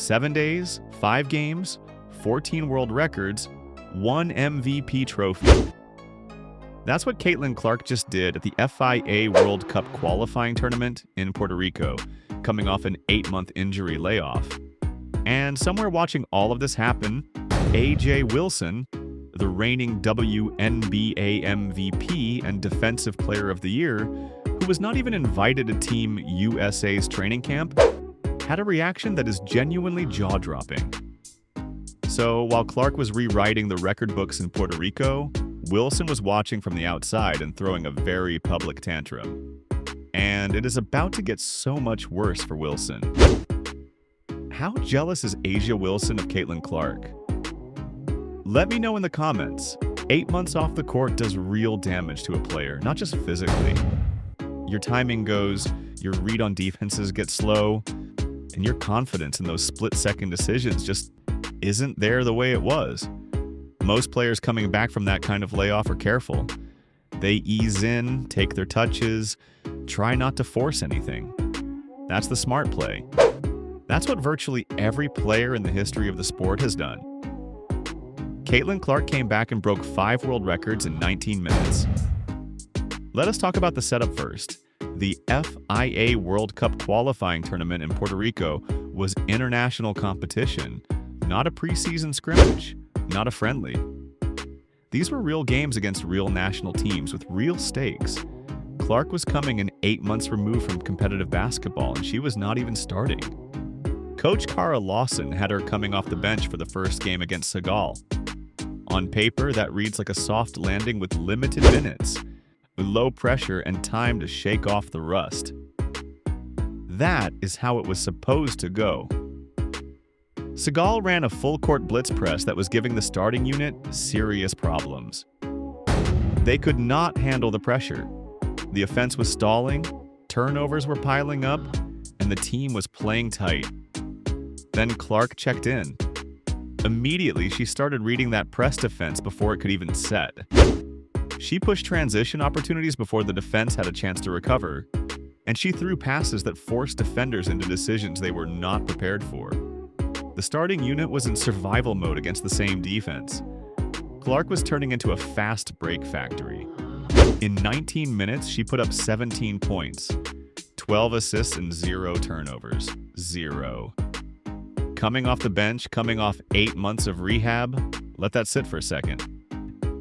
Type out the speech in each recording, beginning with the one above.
7 days, 5 games, 14 world records, 1 MVP trophy. That's what Caitlin Clark just did at the FIA World Cup qualifying tournament in Puerto Rico, coming off an 8-month injury layoff. And somewhere watching all of this happen, AJ Wilson, the reigning WNBA MVP and Defensive Player of the Year, who was not even invited to Team USA's training camp, had a reaction that is genuinely jaw-dropping. So while Clark was rewriting the record books in Puerto Rico, Wilson was watching from the outside and throwing a very public tantrum. And it is about to get so much worse for Wilson. How jealous is A'ja Wilson of Caitlin Clark? Let me know in the comments. 8 months off the court does real damage to a player, not just physically. Your timing goes, your read on defenses gets slow, and your confidence in those split-second decisions just isn't there the way it was. Most players coming back from that kind of layoff are careful. They ease in, take their touches, try not to force anything. That's the smart play. That's what virtually every player in the history of the sport has done. Caitlin Clark came back and broke 5 world records in 19 minutes. Let us talk about the setup first. The FIA World Cup qualifying tournament in Puerto Rico was international competition, not a preseason scrimmage, not a friendly. These were real games against real national teams with real stakes. Clark was coming in 8 months removed from competitive basketball, and she was not even starting. Coach Cara Lawson had her coming off the bench for the first game against Senegal. On paper, that reads like a soft landing with limited minutes, with low pressure and time to shake off the rust. That is how it was supposed to go. Senegal ran a full-court blitz press that was giving the starting unit serious problems. They could not handle the pressure. The offense was stalling, turnovers were piling up, and the team was playing tight. Then Clark checked in. Immediately, she started reading that press defense before it could even set. She pushed transition opportunities before the defense had a chance to recover, and she threw passes that forced defenders into decisions they were not prepared for. The starting unit was in survival mode against the same defense. Clark was turning into a fast break factory. In 19 minutes, she put up 17 points, 12 assists, and 0 turnovers. 0. Coming off the bench, coming off 8 months of rehab, let that sit for a second.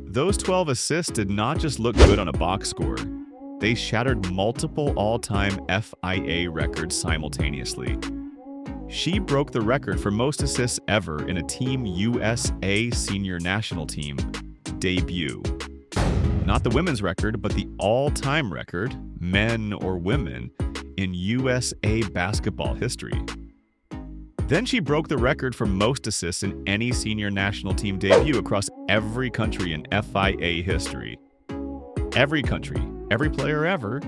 Those 12 assists did not just look good on a box score. They shattered multiple all-time FIA records simultaneously. She broke the record for most assists ever in a Team USA senior national team debut. Not the women's record, but the all-time record, men or women, in USA basketball history. Then she broke the record for most assists in any senior national team debut across every country in FIA history. Every country, every player ever.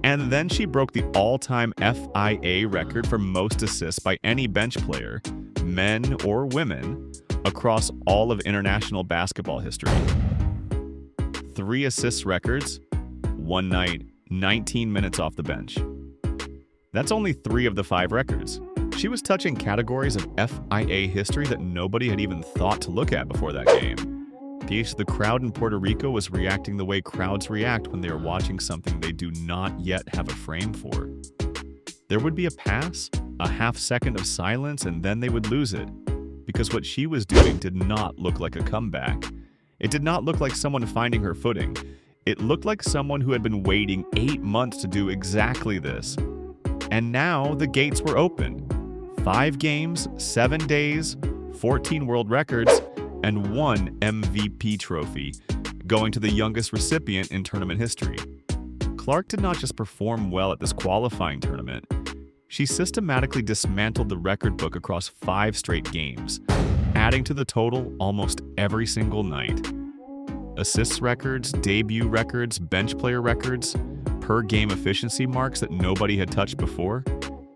And then she broke the all-time FIA record for most assists by any bench player, men or women, across all of international basketball history. 3 assists records, 1 night, 19 minutes off the bench. That's only 3 of the 5 records. She was touching categories of FIA history that nobody had even thought to look at before that game. The crowd in Puerto Rico was reacting the way crowds react when they are watching something they do not yet have a frame for. There would be a pass, a half second of silence, and then they would lose it, because what she was doing did not look like a comeback. It did not look like someone finding her footing. It looked like someone who had been waiting 8 months to do exactly this. And now the gates were open. 5 games, 7 days, 14 world records, and 1 MVP trophy, going to the youngest recipient in tournament history. Clark did not just perform well at this qualifying tournament. She systematically dismantled the record book across 5 straight games, adding to the total almost every single night. Assists records, debut records, bench player records, per-game efficiency marks that nobody had touched before.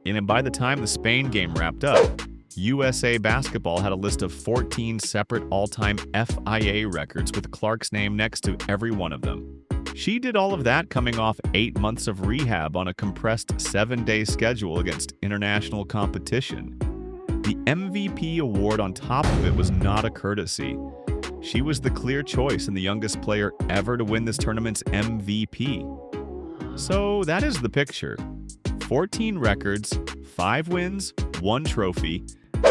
And by the time the Spain game wrapped up, USA Basketball had a list of 14 separate all-time FIA records with Clark's name next to every one of them. She did all of that coming off 8 months of rehab on a compressed 7-day schedule against international competition. The MVP award on top of it was not a courtesy. She was the clear choice and the youngest player ever to win this tournament's MVP. So that is the picture. 14 records, 5 wins, 1 trophy,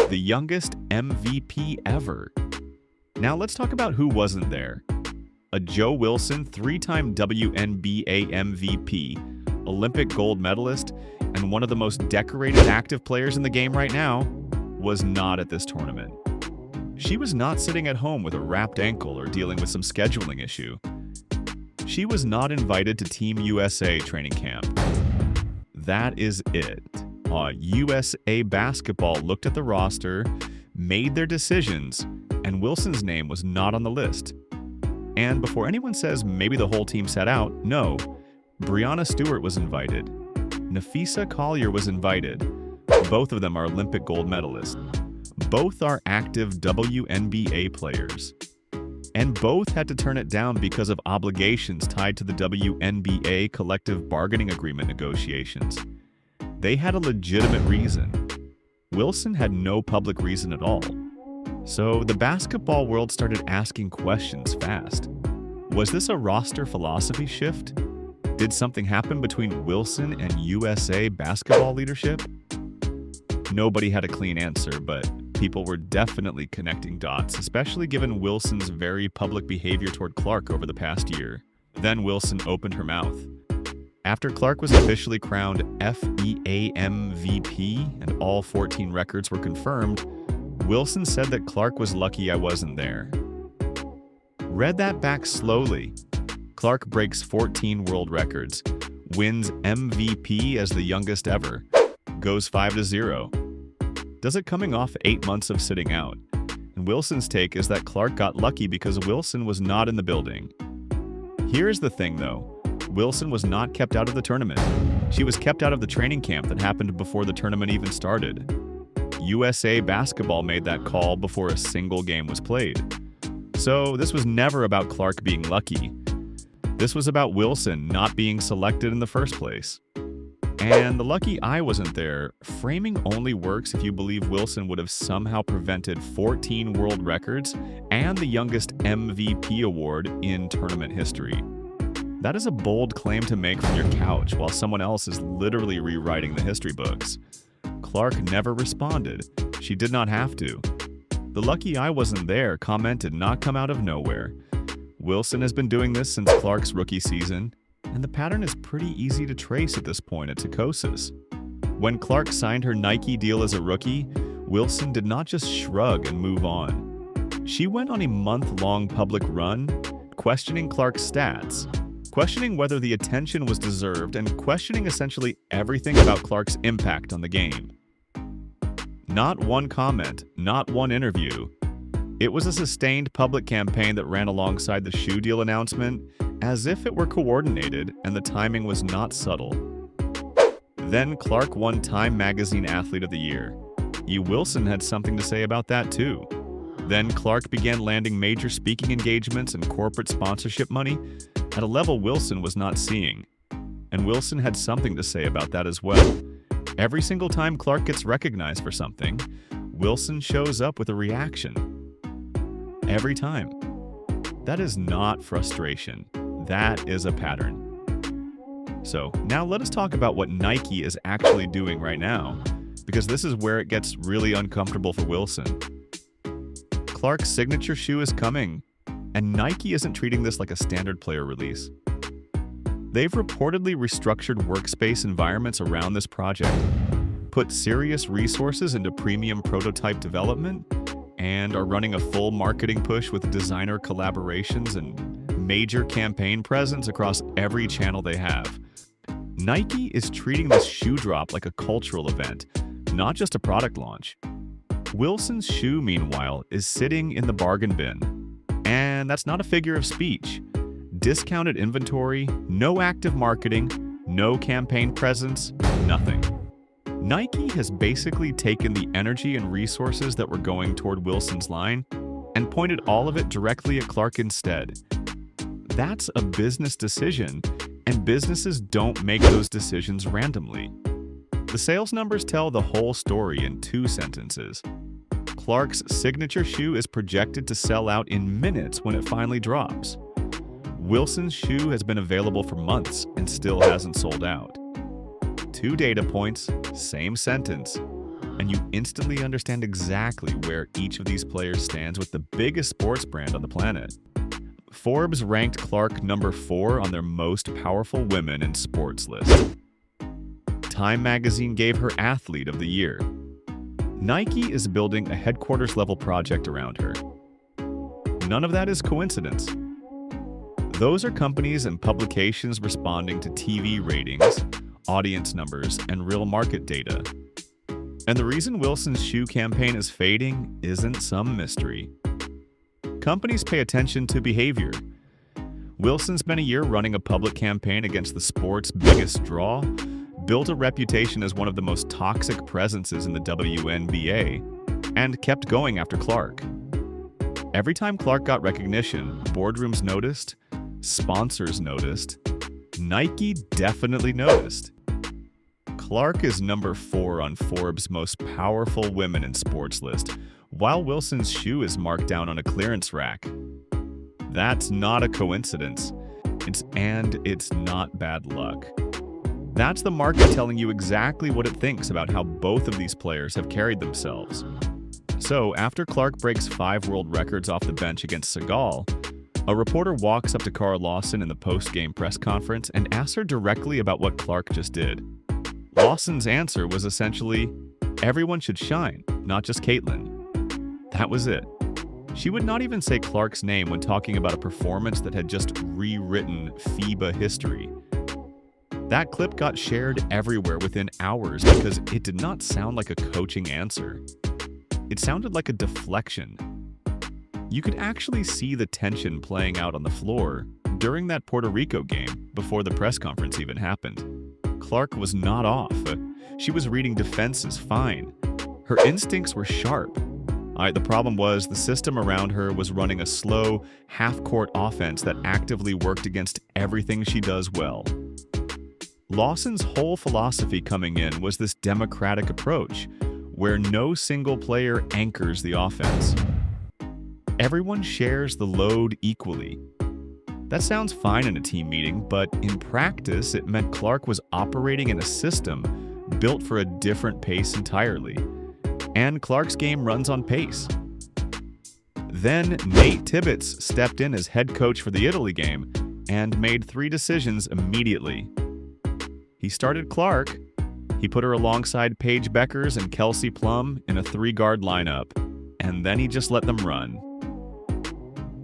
the youngest MVP ever. Now let's talk about who wasn't there. A Joe Wilson, 3-time WNBA MVP, Olympic gold medalist, and one of the most decorated active players in the game right now, was not at this tournament. She was not sitting at home with a wrapped ankle or dealing with some scheduling issue. She was not invited to Team USA training camp. That is it. USA Basketball looked at the roster, made their decisions, and Wilson's name was not on the list. And before anyone says maybe the whole team sat out, no. Breanna Stewart was invited. Nafisa Collier was invited. Both of them are Olympic gold medalists. Both are active WNBA players. And both had to turn it down because of obligations tied to the WNBA collective bargaining agreement negotiations. They had a legitimate reason. Wilson had no public reason at all. So the basketball world started asking questions fast. Was this a roster philosophy shift? Did something happen between Wilson and USA basketball leadership? Nobody had a clean answer, but people were definitely connecting dots, especially given Wilson's very public behavior toward Clark over the past year. Then Wilson opened her mouth. After Clark was officially crowned FIBA MVP and all 14 records were confirmed, Wilson said that Clark was lucky I wasn't there. Read that back slowly. Clark breaks 14 world records, wins MVP as the youngest ever, goes 5-0. Does it coming off 8 months of sitting out. And Wilson's take is that Clark got lucky because Wilson was not in the building. Here's the thing though. Wilson was not kept out of the tournament. She was kept out of the training camp that happened before the tournament even started. USA Basketball made that call before a single game was played. So this was never about Clark being lucky. This was about Wilson not being selected in the first place. And the lucky I wasn't there framing only works if you believe Wilson would have somehow prevented 14 world records and the youngest MVP award in tournament history. That is a bold claim to make from your couch while someone else is literally rewriting the history books. Clark never responded. She did not have to. The lucky I wasn't there comment did not come out of nowhere. Wilson has been doing this since Clark's rookie season, and the pattern is pretty easy to trace at this point at Tacosis. When Clark signed her Nike deal as a rookie, Wilson did not just shrug and move on. She went on a month-long public run, questioning Clark's stats, questioning whether the attention was deserved, and questioning essentially everything about Clark's impact on the game. Not one comment, not one interview. It was a sustained public campaign that ran alongside the shoe deal announcement, as if it were coordinated and the timing was not subtle. Then Clark won Time Magazine Athlete of the Year. E. Wilson had something to say about that too. Then Clark began landing major speaking engagements and corporate sponsorship money at a level Wilson was not seeing. And Wilson had something to say about that as well. Every single time Clark gets recognized for something, Wilson shows up with a reaction. Every time. That is not frustration. That is a pattern. So now let us talk about what Nike is actually doing right now, because this is where it gets really uncomfortable for Wilson. Clark's signature shoe is coming, and Nike isn't treating this like a standard player release. They've reportedly restructured workspace environments around this project, put serious resources into premium prototype development, and are running a full marketing push with designer collaborations and major campaign presence across every channel they have. Nike is treating this shoe drop like a cultural event, not just a product launch. Wilson's shoe, meanwhile, is sitting in the bargain bin. And that's not a figure of speech. Discounted inventory, no active marketing, no campaign presence, nothing. Nike has basically taken the energy and resources that were going toward Wilson's line and pointed all of it directly at Clark instead. That's a business decision, and businesses don't make those decisions randomly. The sales numbers tell the whole story in 2 sentences. Clark's signature shoe is projected to sell out in minutes when it finally drops. Wilson's shoe has been available for months and still hasn't sold out. 2 data points, same sentence, and you instantly understand exactly where each of these players stands with the biggest sports brand on the planet. Forbes ranked Clark number 4 on their most powerful women in sports list. Time magazine gave her Athlete of the Year. Nike is building a headquarters-level project around her. None of that is coincidence. Those are companies and publications responding to TV ratings, audience numbers, and real market data. And the reason Wilson's shoe campaign is fading isn't some mystery. Companies pay attention to behavior. Wilson spent a year running a public campaign against the sport's biggest draw, built a reputation as one of the most toxic presences in the WNBA, and kept going after Clark. Every time Clark got recognition, boardrooms noticed, sponsors noticed, Nike definitely noticed. Clark is number 4 on Forbes' most powerful women in sports list, while Wilson's shoe is marked down on a clearance rack. That's not a coincidence. It's not bad luck. That's the market telling you exactly what it thinks about how both of these players have carried themselves. So, after Clark breaks 5 world records off the bench against Segal, a reporter walks up to Cara Lawson in the post-game press conference and asks her directly about what Clark just did. Lawson's answer was essentially, everyone should shine, not just Caitlin. That was it. She would not even say Clark's name when talking about a performance that had just rewritten FIBA history. That clip got shared everywhere within hours because it did not sound like a coaching answer. It sounded like a deflection. You could actually see the tension playing out on the floor during that Puerto Rico game before the press conference even happened. Clark was not off. She was reading defenses fine. Her instincts were sharp. The problem was the system around her was running a slow, half-court offense that actively worked against everything she does well. Lawson's whole philosophy coming in was this democratic approach, where no single player anchors the offense. Everyone shares the load equally. That sounds fine in a team meeting, but in practice, it meant Clark was operating in a system built for a different pace entirely. And Clark's game runs on pace. Then Nate Tibbetts stepped in as head coach for the Italy game and made 3 decisions immediately. He started Clark. He put her alongside Paige Beckers and Kelsey Plum in a 3-guard lineup, and then he just let them run.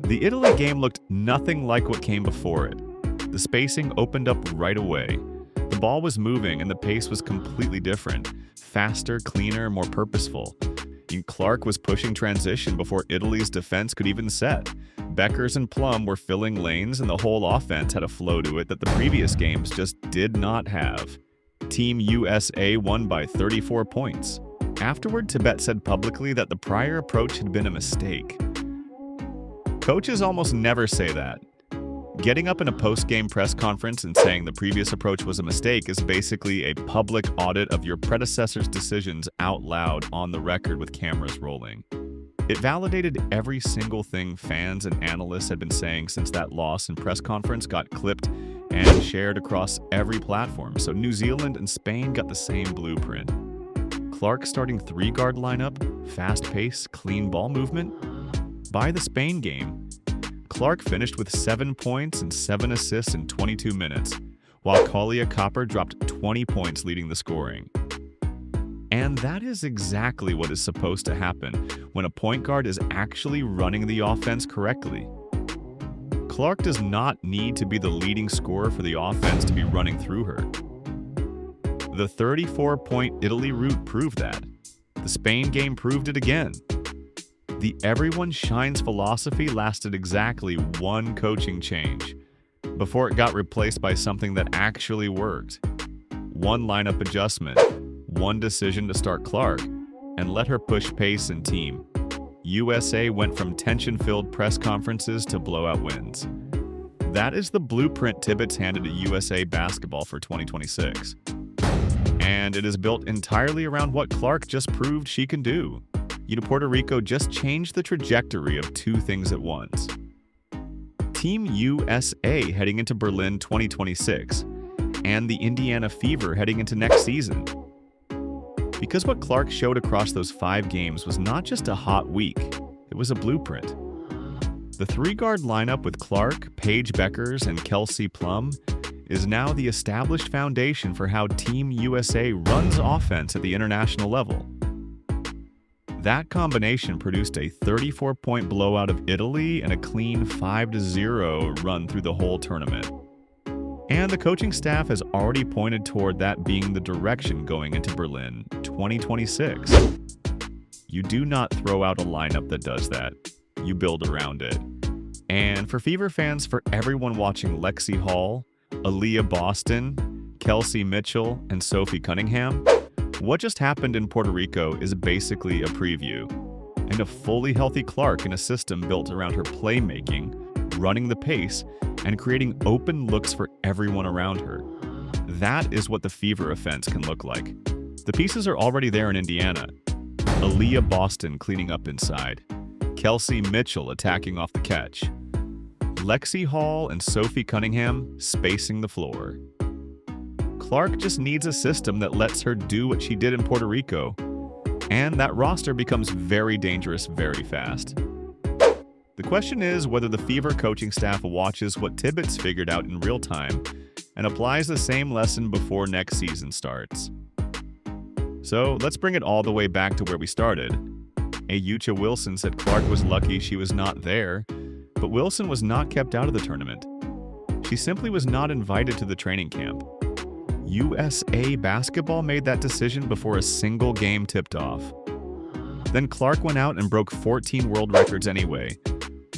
The Italy game looked nothing like what came before it. The spacing opened up right away. The ball was moving and the pace was completely different. Faster, cleaner, more purposeful. Clark was pushing transition before Italy's defense could even set. Beckers and Plum were filling lanes and the whole offense had a flow to it that the previous games just did not have. Team USA won by 34 points. Afterward, Tibbetts said publicly that the prior approach had been a mistake. Coaches almost never say that. Getting up in a post-game press conference and saying the previous approach was a mistake is basically a public audit of your predecessor's decisions out loud on the record with cameras rolling. It validated every single thing fans and analysts had been saying since that loss and press conference got clipped and shared across every platform, so New Zealand and Spain got the same blueprint. Clark starting 3-guard lineup, fast pace, clean ball movement. By the Spain game, Clark finished with 7 points and 7 assists in 22 minutes, while Kalia Copper dropped 20 points leading the scoring. And that is exactly what is supposed to happen when a point guard is actually running the offense correctly. Clark does not need to be the leading scorer for the offense to be running through her. The 34-point Italy route proved that. The Spain game proved it again. The everyone shines philosophy lasted exactly 1 coaching change before it got replaced by something that actually worked. 1 lineup adjustment, 1 decision to start Clark, and let her push pace and team. USA went from tension-filled press conferences to blowout wins. That is the blueprint Tibbetts handed to USA basketball for 2026. and it is built entirely around what Clark just proved she can do. Puerto Rico just changed the trajectory of two things at once. Team USA heading into Berlin 2026, and the Indiana Fever heading into next season. Because what Clark showed across those 5 games was not just a hot week, it was a blueprint. The 3-guard lineup with Clark, Paige Beckers, and Kelsey Plum is now the established foundation for how Team USA runs offense at the international level. That combination produced a 34-point blowout of Italy and a clean 5-0 run through the whole tournament. And the coaching staff has already pointed toward that being the direction going into Berlin 2026. You do not throw out a lineup that does that. You build around it. And for Fever fans, for everyone watching Lexi Hall, Aaliyah Boston, Kelsey Mitchell, and Sophie Cunningham, what just happened in Puerto Rico is basically a preview. And a fully healthy Clark in a system built around her playmaking, running the pace, and creating open looks for everyone around her. That is what the Fever offense can look like. The pieces are already there in Indiana. Aaliyah Boston cleaning up inside. Kelsey Mitchell attacking off the catch. Lexi Hall and Sophie Cunningham spacing the floor. Clark just needs a system that lets her do what she did in Puerto Rico, and that roster becomes very dangerous very fast. The question is whether the Fever coaching staff watches what Tibbetts figured out in real time and applies the same lesson before next season starts. So let's bring it all the way back to where we started. Ayucha Wilson said Clark was lucky she was not there, but Wilson was not kept out of the tournament. She simply was not invited to the training camp. USA Basketball made that decision before a single game tipped off. Then Clark went out and broke 14 world records anyway,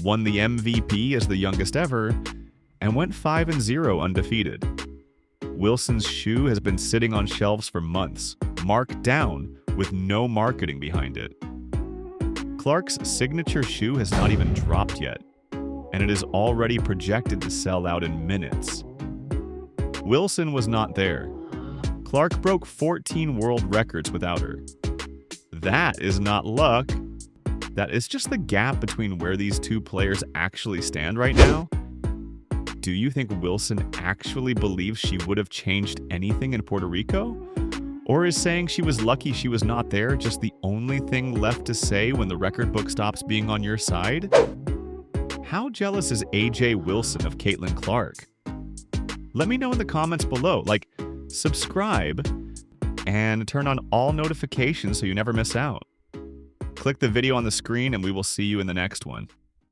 won the MVP as the youngest ever, and went 5-0 undefeated. Wilson's shoe has been sitting on shelves for months, marked down, with no marketing behind it. Clark's signature shoe has not even dropped yet, and it is already projected to sell out in minutes. Wilson was not there. Clark broke 14 world records without her. That is not luck. That is just the gap between where these two players actually stand right now. Do you think Wilson actually believes she would have changed anything in Puerto Rico? Or is saying she was lucky she was not there just the only thing left to say when the record book stops being on your side? How jealous is AJ Wilson of Caitlin Clark? Let me know in the comments below. Subscribe, and turn on all notifications so you never miss out. Click the video on the screen and we will see you in the next one.